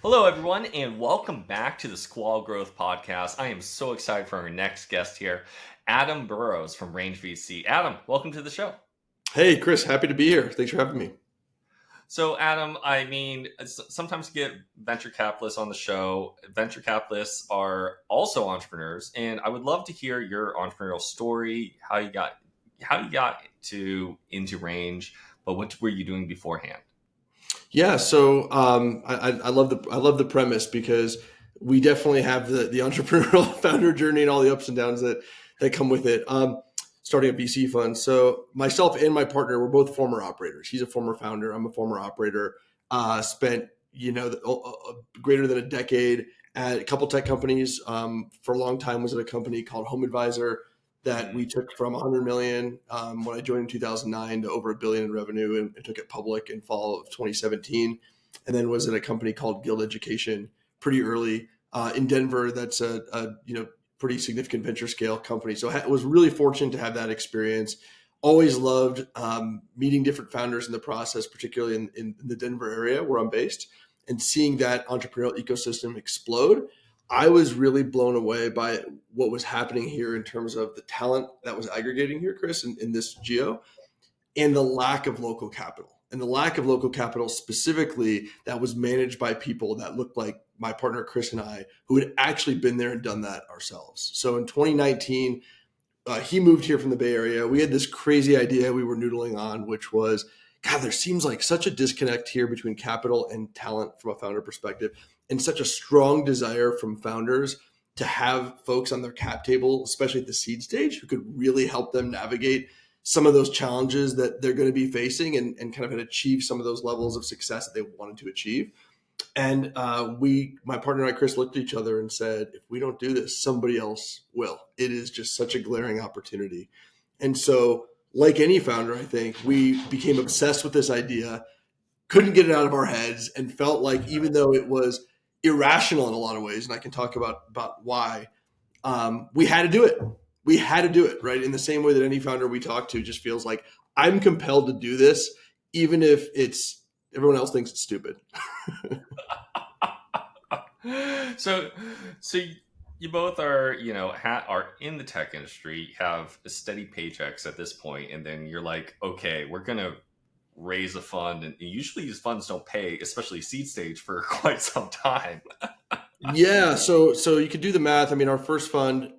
Hello, everyone, and welcome back to the Squall Growth Podcast. I am so excited for our next guest here, Adam Burrows from Range VC. Adam, welcome to the show. Hey, Chris, happy to be here. Thanks for having me. So, Adam, sometimes you get venture capitalists on the show. Venture capitalists are also entrepreneurs, and I would love to hear your entrepreneurial story, how you got into Range, but what were you doing beforehand? Yeah, so I love the premise because we definitely have the entrepreneurial founder journey and all the ups and downs that come with it. Starting a VC fund. So myself and my partner, we're both former operators. He's a former founder. I'm a former operator. Spent greater than a decade at a couple tech companies. For a long time was at a company called HomeAdvisor that we took from 100 million when I joined in 2009 to over $1 billion in revenue and took it public in fall of 2017. And then was at a company called Guild Education pretty early in Denver. That's a pretty significant venture scale company. So I was really fortunate to have that experience. Always loved meeting different founders in the process, particularly in the Denver area where I'm based, and seeing that entrepreneurial ecosystem explode. I was really blown away by what was happening here in terms of the talent that was aggregating here, Chris, in this geo, and the lack of local capital. And the lack of local capital specifically that was managed by people that looked like my partner, Chris, and I, who had actually been there and done that ourselves. So in 2019, he moved here from the Bay Area. We had this crazy idea we were noodling on, which was, God, there seems like such a disconnect here between capital and talent from a founder perspective, and such a strong desire from founders to have folks on their cap table, especially at the seed stage, who could really help them navigate some of those challenges that they're going to be facing and kind of achieve some of those levels of success that they wanted to achieve. And my partner and I, Chris, looked at each other and said, if we don't do this, somebody else will. It is just such a glaring opportunity. And so, like any founder, I think we became obsessed with this idea, couldn't get it out of our heads, and felt like even though it was irrational in a lot of ways, and I can talk about why, we had to do it. We had to do it, right? In the same way that any founder we talk to just feels like, I'm compelled to do this, even if everyone else thinks it's stupid. So you both are in the tech industry, have steady paychecks at this point, and then you're like, okay, we're gonna raise a fund, and usually these funds don't pay, especially seed stage, for quite some time. Yeah, so you could do the math. I mean, our first fund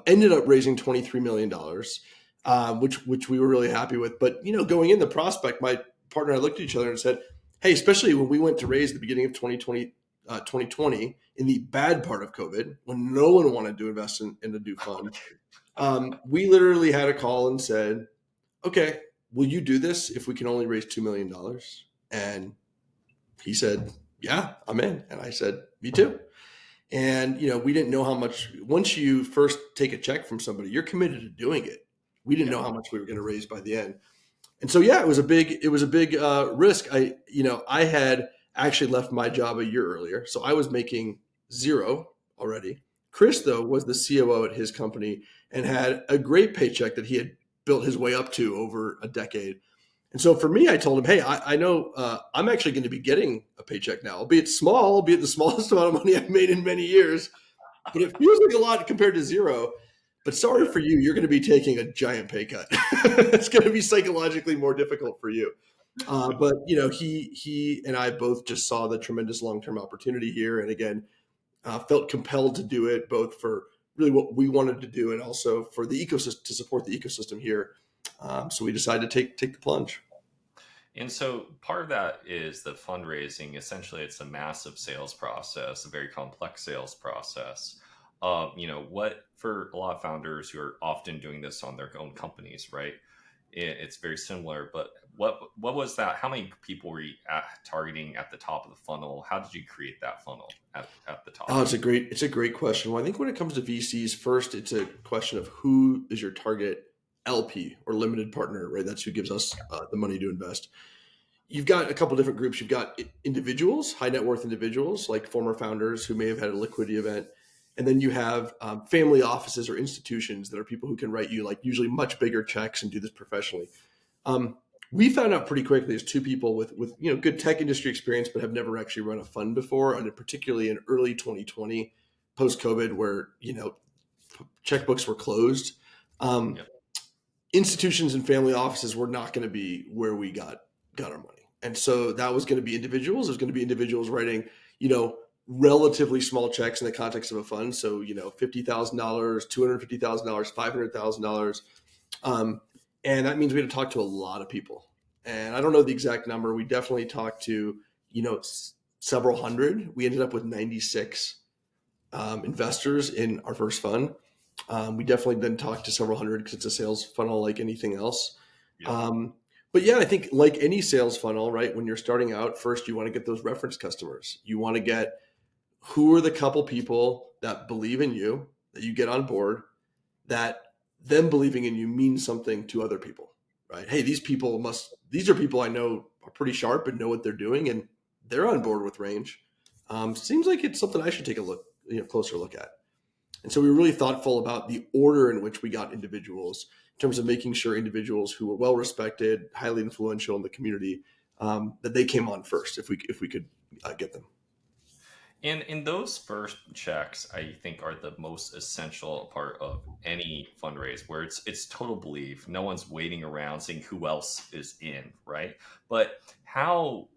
ended up raising $23 million, which we were really happy with. But going in the prospect, my partner and I looked at each other and said, hey, especially when we went to raise at the beginning of 2020 in the bad part of COVID, when no one wanted to invest in a new fund, we literally had a call and said, okay, will you do this if we can only raise $2 million? And he said, yeah, I'm in. And I said, me too. And, we didn't know how much, once you first take a check from somebody, you're committed to doing it. We didn't know how much we were going to raise by the end. And so, yeah, it was a big risk. I had actually left my job a year earlier, so I was making zero already. Chris, though, was the COO at his company and had a great paycheck that he had built his way up to over a decade. And so for me, I told him, hey, I know I'm actually going to be getting a paycheck now, albeit small, albeit the smallest amount of money I've made in many years. But it feels like a lot compared to zero. But sorry for you, you're going to be taking a giant pay cut. It's going to be psychologically more difficult for you. But he and I both just saw the tremendous long-term opportunity here, and again, felt compelled to do it, both for really what we wanted to do and also for the ecosystem, to support the ecosystem here. So we decided to take the plunge. And so part of that is the fundraising. Essentially, it's a massive sales process, a very complex sales process. What for a lot of founders who are often doing this on their own companies, right? It's very similar. But what was that? How many people were you targeting at the top of the funnel? How did you create that funnel at the top? Oh, it's a great question. Well, I think when it comes to VCs, first, it's a question of who is your target LP or limited partner, right? That's who gives us the money to invest. You've got a couple different groups. You've got individuals, high net worth individuals, like former founders who may have had a liquidity event. And then you have family offices or institutions that are people who can write you like usually much bigger checks and do this professionally. We found out pretty quickly as two people with good tech industry experience, but have never actually run a fund before, and particularly in early 2020, post COVID, where checkbooks were closed. Um, Yep. Institutions and family offices were not going to be where we got our money, and so that was going to be individuals. It was going to be individuals writing, relatively small checks in the context of a fund. So $50,000, $250,000, $500,000. And that means we had to talk to a lot of people. And I don't know the exact number. We definitely talked to, several hundred. We ended up with 96 investors in our first fund. We definitely then talked to several hundred because it's a sales funnel like anything else. Yep. But yeah, I think like any sales funnel, right? When you're starting out, first you want to get those reference customers. You want to get who are the couple people that believe in you, that you get on board, that them believing in you means something to other people, right? Hey, these are people I know are pretty sharp and know what they're doing, and they're on board with range. Seems like it's something I should take a closer look at. And so we were really thoughtful about the order in which we got individuals in terms of making sure individuals who were well respected, highly influential in the community, that they came on first if we could get them. And in those first checks, I think are the most essential part of any fundraise, where it's total belief. No one's waiting around seeing who else is in, right? But how,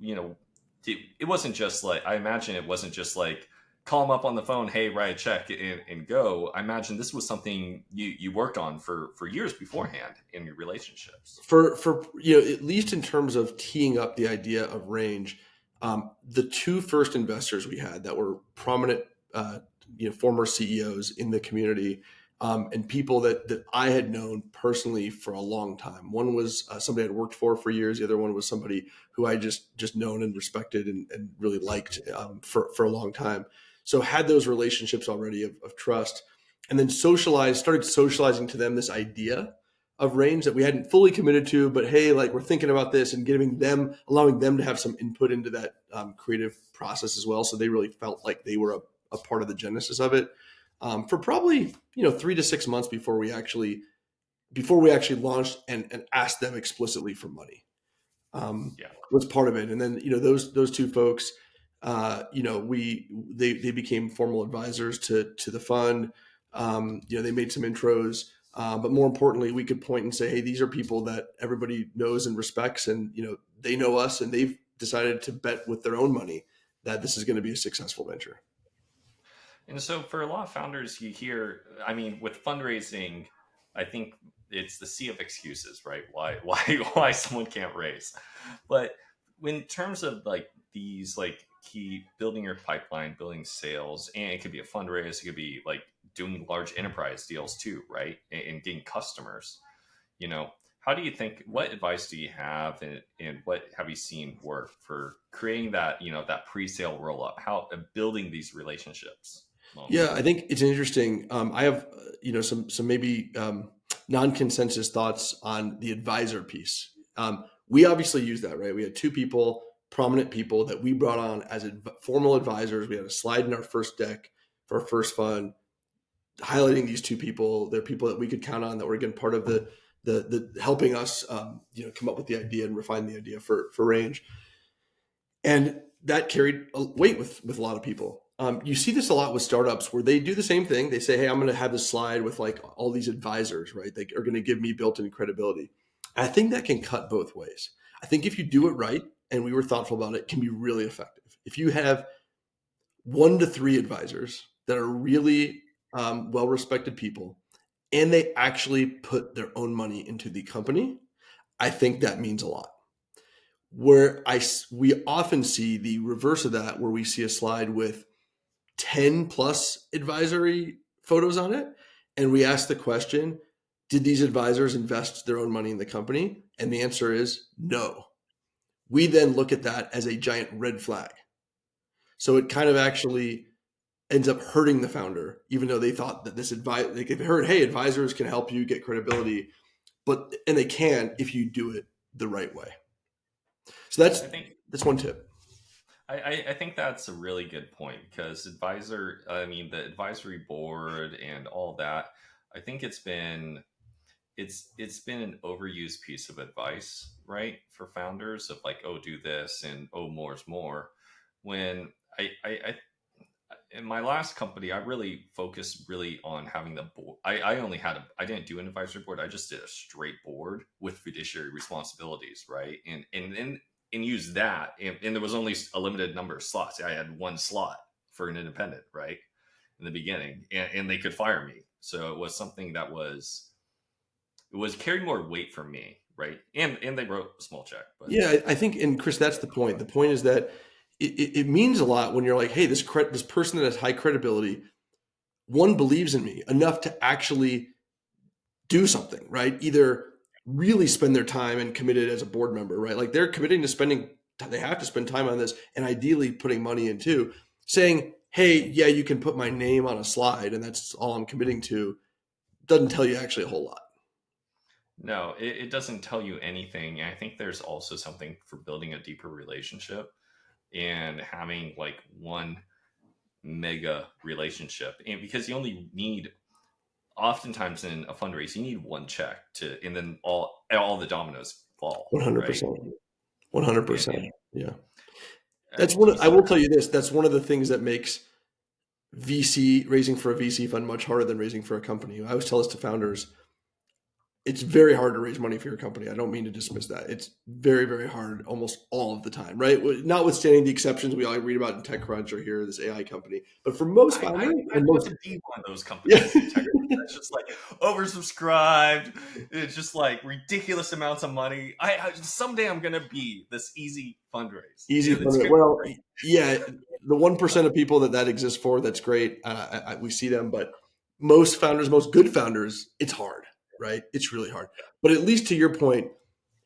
it wasn't just like, I imagine it wasn't just like call them up on the phone, hey, write a check and go. I imagine this was something you worked on for years beforehand in your relationships. For at least in terms of teeing up the idea of range. The two first investors we had that were prominent, former CEOs in the community, and people that I had known personally for a long time. One was somebody I'd worked for years. The other one was somebody who I just known and respected and really liked for a long time. So had those relationships already of trust, and then started socializing to them this idea of range that we hadn't fully committed to, but hey, like we're thinking about this and allowing them to have some input into that creative process as well. So they really felt like they were a part of the genesis of it for probably 3 to 6 months before we actually launched and asked them explicitly for money. Yeah. Was part of it, and then those two folks, they became formal advisors to the fund. They made some intros. But more importantly, we could point and say, hey, these are people that everybody knows and respects, and they know us, and they've decided to bet with their own money that this is going to be a successful venture. And so for a lot of founders, you hear, I mean, with fundraising, I think it's the sea of excuses, right? Why someone can't raise. But in terms of like these like key building your pipeline, building sales, and it could be a fundraise, it could be like doing large enterprise deals too, right? And getting customers, how do you think, what advice do you have and what have you seen work for creating that, that pre-sale roll up, how building these relationships? Yeah, I think it's interesting. I have some maybe non-consensus thoughts on the advisor piece. We obviously use that, right? We had two people, prominent people that we brought on as formal advisors. We had a slide in our first deck for our first fund highlighting these two people. They're people that we could count on that were again part of the helping us come up with the idea and refine the idea for range. And that carried a weight with a lot of people. You see this a lot with startups where they do the same thing. They say, hey, I'm going to have this slide with like all these advisors, right? They are going to give me built-in credibility. And I think that can cut both ways. I think if you do it right, and we were thoughtful about it, can be really effective. If you have 1 to 3 advisors that are really well-respected people, and they actually put their own money into the company, I think that means a lot. Where we often see the reverse of that, where we see a slide with 10 plus advisory photos on it, and we ask the question, did these advisors invest their own money in the company? And the answer is no. We then look at that as a giant red flag. So it kind of actually ends up hurting the founder, even though they thought that they've heard, hey, advisors can help you get credibility, and they can if you do it the right way. So that's one tip. I think that's a really good point because the advisory board and all that, I think it's been an overused piece of advice, right, for founders of like, oh, do this and oh, more is more. When I in my last company, I really focused really on having the board. I only had I didn't do an advisory board. I just did a straight board with fiduciary responsibilities, right? And use that. And there was only a limited number of slots. I had one slot for an independent, right, in the beginning, and they could fire me. So it was something that was carried more weight for me, right? And they wrote a small check, but Yeah, I think, and Chris, that's the point. The point is that it means a lot when you're like, hey, this person that has high credibility, one, believes in me enough to actually do something, right? Either really spend their time and commit it as a board member, right? Like they're committing to they have to spend time on this and ideally putting money into saying, hey, yeah, you can put my name on a slide and that's all I'm committing to, doesn't tell you actually a whole lot. no, it doesn't tell you anything. And I think there's also something for building a deeper relationship and having like one mega relationship. And because you only need, oftentimes in a fundraise, you need one check to, and then all the dominoes fall, right? 100%. 100%. Yeah. That's Do you I see will that? tell you this. That's one of the things that makes raising for a VC fund much harder than raising for a company. I always tell this to founders. It's very hard to raise money for your company. I don't mean to dismiss that. It's very, very hard almost all of the time, right? Notwithstanding the exceptions we all read about in TechCrunch or here, this AI company. But for most founders I'd and love most, to be one of those yeah, companies in tech that's just like oversubscribed. It's just like ridiculous amounts of money. I someday I'm gonna be this easy fundraise. easy It's fund. gonna be Well, great. yeah, the 1% of people that exists for, that's great. We see them, but most founders, most good founders, it's hard, right? It's really hard. But at least to your point,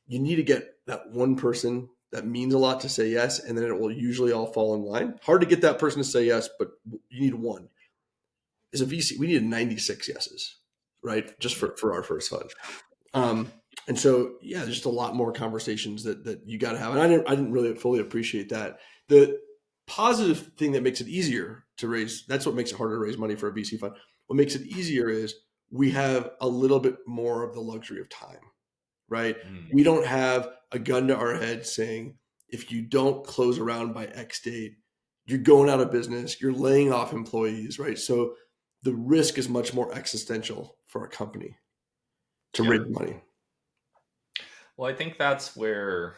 you need to get that one person that means a lot to say yes, and then it will usually all fall in line. Hard to get that person to say yes, but you need one. As a VC, we needed 96 yeses, right? Just for our first fund. And so, yeah, there's just a lot more conversations that you got to have. And I didn't really fully appreciate that. The positive thing that makes it easier to raise, that's what makes it harder to raise money for a VC fund. What makes it easier is we have a little bit more of the luxury of time, right? We don't have a gun to our head saying, if you don't close around by X date, you're going out of business, you're laying off employees, right? So the risk is much more existential for a company to Yep. raise money. Well, I think that's where,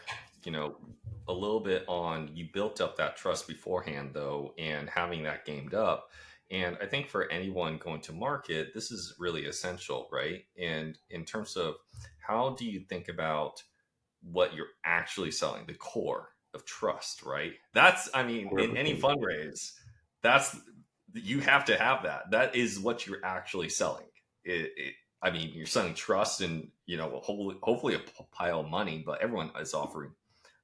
a little bit on you built up that trust beforehand, though, and having that gamed up. And I think for anyone going to market, this is really essential, right? And in terms of how do you think about what you're actually selling, the core of trust, right? That's, I mean, in any 100%. fundraise, that's, you have to have that. That is what you're actually selling. I mean, you're selling trust and, hopefully a pile of money, but everyone is offering,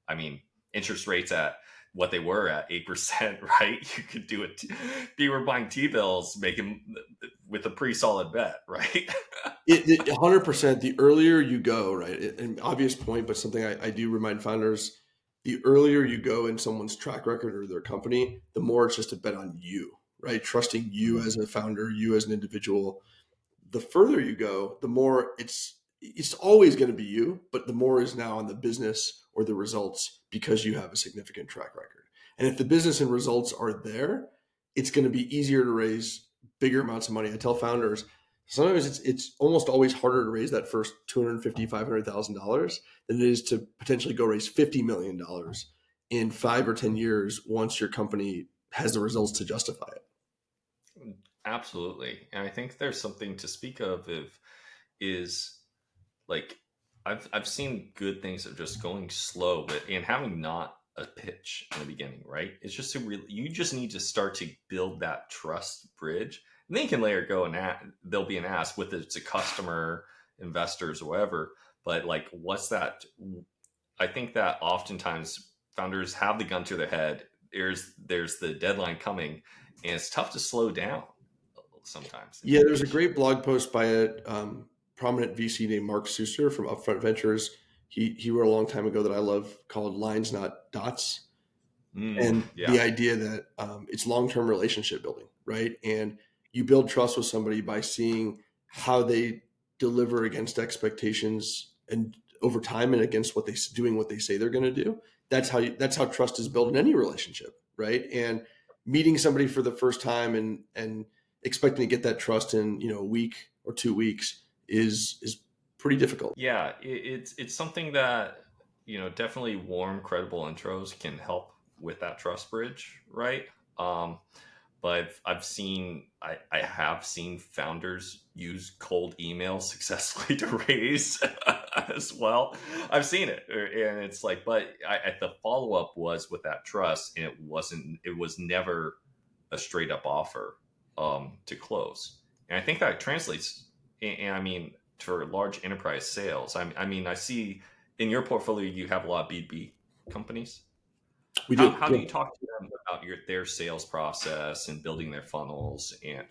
I mean, interest rates at what they were at 8%, right? You could do it. If you were buying T-bills, make them with a pretty solid bet, right? 100%. The earlier you go, right? An obvious point, but something I do remind founders: the earlier you go in someone's track record or their company, the more it's just a bet on you, right? Trusting you as a founder, you as an individual. The further you go, the more it's always going to be you, but the more is now on the business or the results because you have a significant track record. And if the business and results are there, it's going to be easier to raise bigger amounts of money. I tell founders sometimes it's almost always harder to raise that first $250,000, $500,000 than it is to potentially go raise $50 million in 5 or 10 years once your company has the results to justify it. Absolutely. And I think there's something to speak of is like I've seen good things of just going slow, but and having not a pitch in the beginning, right? It's just you just need to start to build that trust bridge, and then you can later go and there'll be an ask, whether it's a customer, investors, or whatever. But like, what's that? I think that oftentimes founders have the gun to their head. There's the deadline coming, and it's tough to slow down sometimes in Yeah, there's a innovation. great blog post by a prominent VC named Mark Suster from Upfront Ventures. He wrote a long time ago that I love called "Lines Not Dots," and Yeah. the idea that it's long-term relationship building, right? And you build trust with somebody by seeing how they deliver against expectations and over time and against what they say they're going to do. That's how trust is built in any relationship, right? And meeting somebody for the first time and expecting to get that trust in, a week or 2 weeks is pretty difficult. Yeah, it's something that, definitely warm, credible intros can help with that trust bridge, right? But I have seen founders use cold emails successfully to raise as well. I've seen it, and it's like, but the follow up was with that trust, and it was never a straight up offer to close. And I think that translates, and I mean, for large enterprise sales. I mean, I see in your portfolio you have a lot of B2B companies. We do. How do you talk to them about their sales process and building their funnels and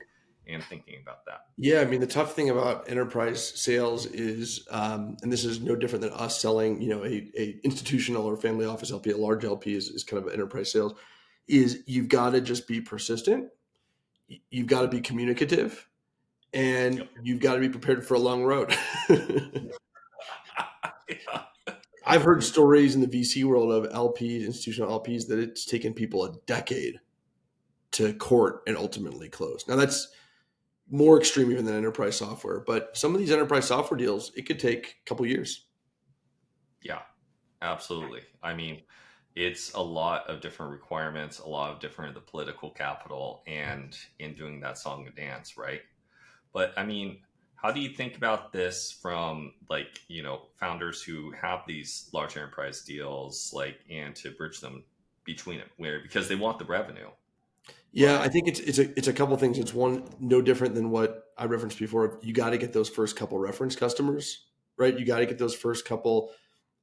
thinking about that? Yeah, I mean, the tough thing about enterprise sales is, and this is no different than us selling, a institutional or family office LP, a large LP is kind of enterprise sales, is you've got to just be persistent. You've got to be communicative, and Yep. you've got to be prepared for a long road. Yeah. I've heard stories in the VC world of LPs, institutional LPs, that it's taken people a decade to court and ultimately close. Now that's more extreme even than enterprise software, but some of these enterprise software deals, it could take a couple years. Yeah, absolutely. I mean, it's a lot of different requirements, a lot of different the political capital, and in doing that song and dance, right? But I mean, how do you think about this from founders who have these large enterprise deals, and to bridge them between it, because they want the revenue? Yeah, I think it's a couple things. It's one, no different than what I referenced before. You got to get those first couple reference customers, right? You got to get those first couple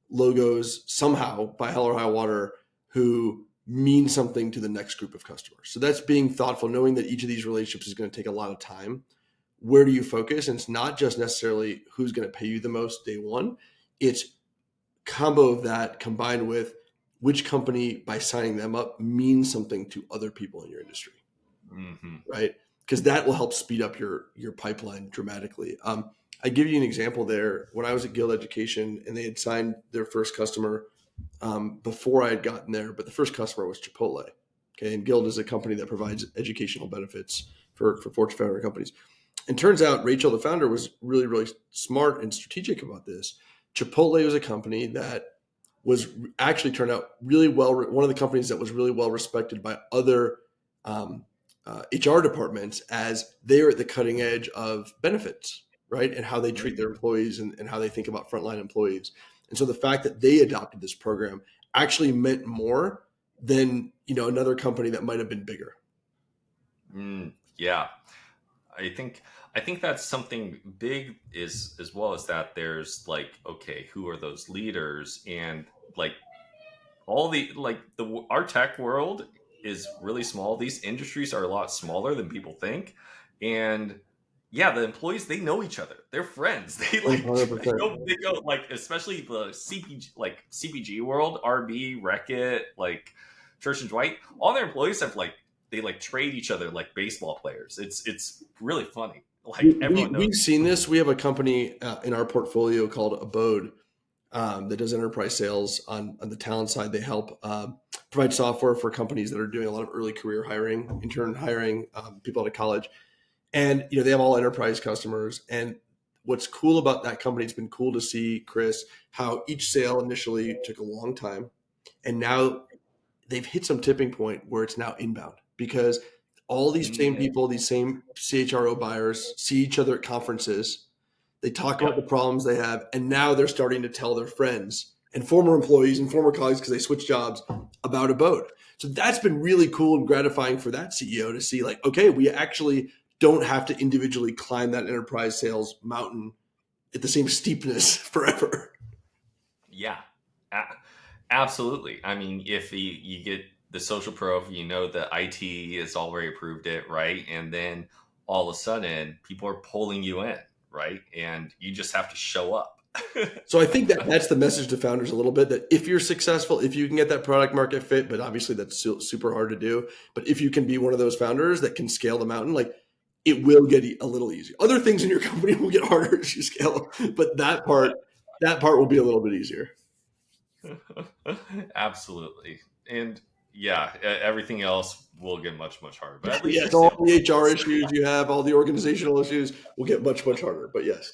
logos somehow, by hell or high water, who mean something to the next group of customers. So that's being thoughtful, knowing that each of these relationships is going to take a lot of time. Where do you focus? And it's not just necessarily who's going to pay you the most day one. It's combo of that combined with which company, by signing them up, means something to other people in your industry, right? Because that will help speed up your pipeline dramatically. I give you an example there. When I was at Guild Education and they had signed their first customer before I had gotten there, but the first customer was Chipotle. Okay, and Guild is a company that provides educational benefits for Fortune 500 companies. And turns out Rachel, the founder, was really, really smart and strategic about this. Chipotle was a company that was actually turned out really well. One of the companies that was really well respected by other HR departments, as they are at the cutting edge of benefits, right? And how they treat their employees and how they think about frontline employees. And so the fact that they adopted this program actually meant more than, another company that might have been bigger. Yeah. I think that's something big, is as well as that there's okay, who are those leaders? And our tech world is really small. These industries are a lot smaller than people think. And yeah, the employees, they know each other. They're friends. They they go especially the CPG world, RB, Reckitt, Church and Dwight, all their employees have they trade each other like baseball players. It's really funny. Everyone knows. We've seen this. We have a company in our portfolio called Abode that does enterprise sales on the talent side. They help provide software for companies that are doing a lot of early career hiring, intern hiring, people out of college. And, they have all enterprise customers. And what's cool about that company, it's been cool to see, Chris, how each sale initially took a long time. And now they've hit some tipping point where it's now inbound, because all these same people, these same CHRO buyers see each other at conferences. They talk about the problems they have, and now they're starting to tell their friends and former employees and former colleagues, because they switch jobs, about Abode. So that's been really cool and gratifying for that CEO to see, okay, we actually don't have to individually climb that enterprise sales mountain at the same steepness forever. Yeah, absolutely. I mean, if you get the social proof, the IT has already approved it, right? And then all of a sudden, people are pulling you in, right? And you just have to show up. So I think that's the message to founders a little bit, that if you're successful, if you can get that product market fit, but obviously that's super hard to do. But if you can be one of those founders that can scale the mountain, it will get a little easier. Other things in your company will get harder as you scale, but that part that part will be a little bit easier. Absolutely. And yeah, everything else will get much, much harder. But at least your Yes, all sales the HR process. issues you have, all the organizational issues will get much, much harder. But yes.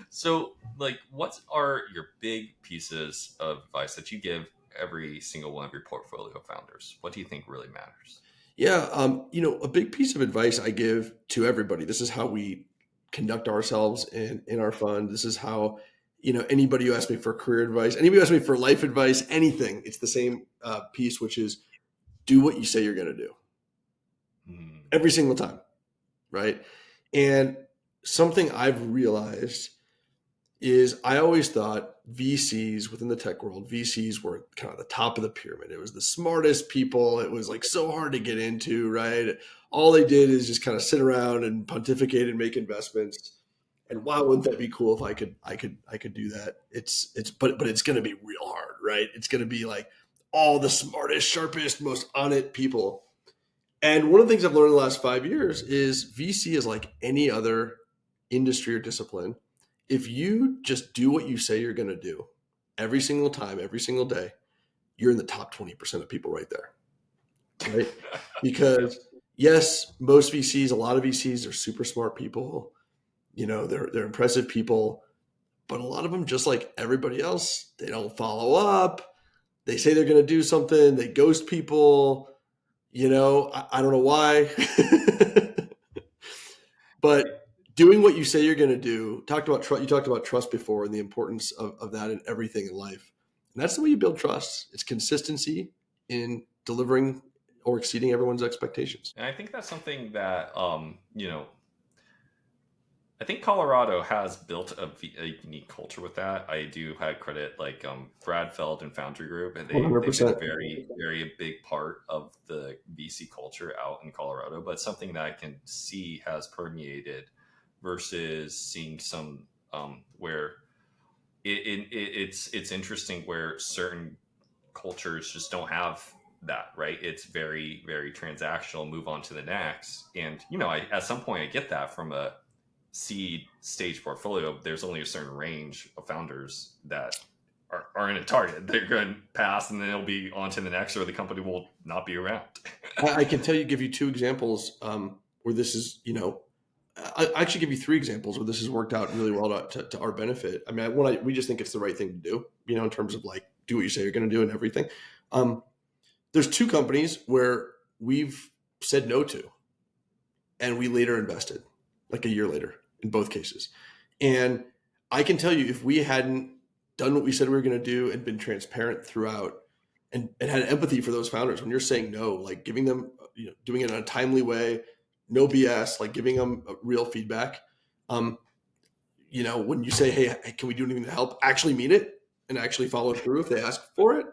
So, like, what are your big pieces of advice that you give every single one of your portfolio founders? What do you think really matters? Yeah, a big piece of advice I give to everybody. This is how we conduct ourselves in our fund. This is how, anybody who asks me for career advice, anybody who asks me for life advice, anything, it's the same piece, which is do what you say you're going to do every single time, right? And something I've realized is I always thought VCs within the tech world, VCs were kind of the top of the pyramid. It was the smartest people. It was like so hard to get into, right? All they did is just kind of sit around and pontificate and make investments. And wow, wouldn't that be cool if I could do that? But it's going to be real hard, right? It's going to be like all the smartest, sharpest, most on it people. And one of the things I've learned in the last 5 years is VC is like any other industry or discipline. If you just do what you say you're going to do every single time, every single day, you're in the top 20% of people right there. Right? Because yes, most VCs, a lot of VCs are super smart people. They're impressive people, but a lot of them, just like everybody else, they don't follow up. They say they're going to do something. They ghost people. I don't know why, but doing what you say you're going to do. You talked about trust before and the importance of that in everything in life. And that's the way you build trust. It's consistency in delivering or exceeding everyone's expectations. And I think that's something that, I think Colorado has built a unique culture with that. I do have credit like Brad Feld and Foundry Group, and they've been a 100%. very, very big part of the VC culture out in Colorado. But something that I can see has permeated versus seeing some where it's interesting where certain cultures just don't have that, right? It's very, very transactional, move on to the next. And at some point I get that from a seed stage portfolio. There's only a certain range of founders that are in a target. They're going to pass and then it'll be on to the next, or the company will not be around. I can give you two examples where this is, I actually give you three examples where this has worked out really well to our benefit. I mean, we just think it's the right thing to do, in terms of like, do what you say you're going to do and everything. There's two companies where we've said no to, and we later invested, like a year later in both cases. And I can tell you, if we hadn't done what we said we were going to do and been transparent throughout and had empathy for those founders, when you're saying no, like giving them, doing it in a timely way, no BS, like giving them real feedback. When you say, hey, can we do anything to help? Actually mean it and actually follow through if they ask for it.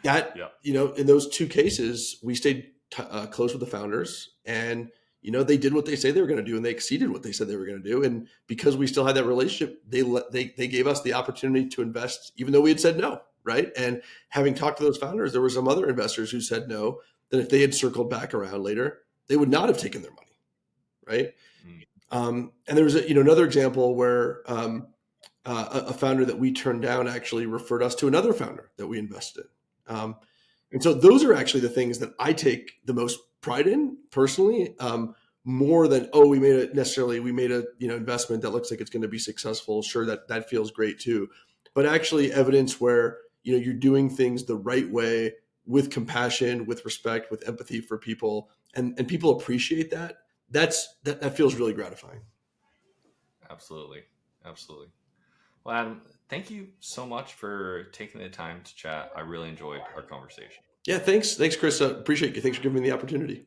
That, in those two cases, we stayed close with the founders, and, they did what they say they were going to do, and they exceeded what they said they were going to do. And because we still had that relationship, they gave us the opportunity to invest, even though we had said no. Right. And having talked to those founders, there were some other investors who said no, that if they had circled back around later, they would not have taken their money. Right. And there was another example where a founder that we turned down actually referred us to another founder that we invested in. And so those are actually the things that I take the most pride in personally, more than, we made a investment that looks like it's going to be successful. Sure, that feels great too. But actually evidence where, you're doing things the right way, with compassion, with respect, with empathy for people, and people appreciate that. That feels really gratifying. Absolutely. Well, Adam, thank you so much for taking the time to chat. I really enjoyed our conversation. Yeah, thanks, Chris. Appreciate you. Thanks for giving me the opportunity.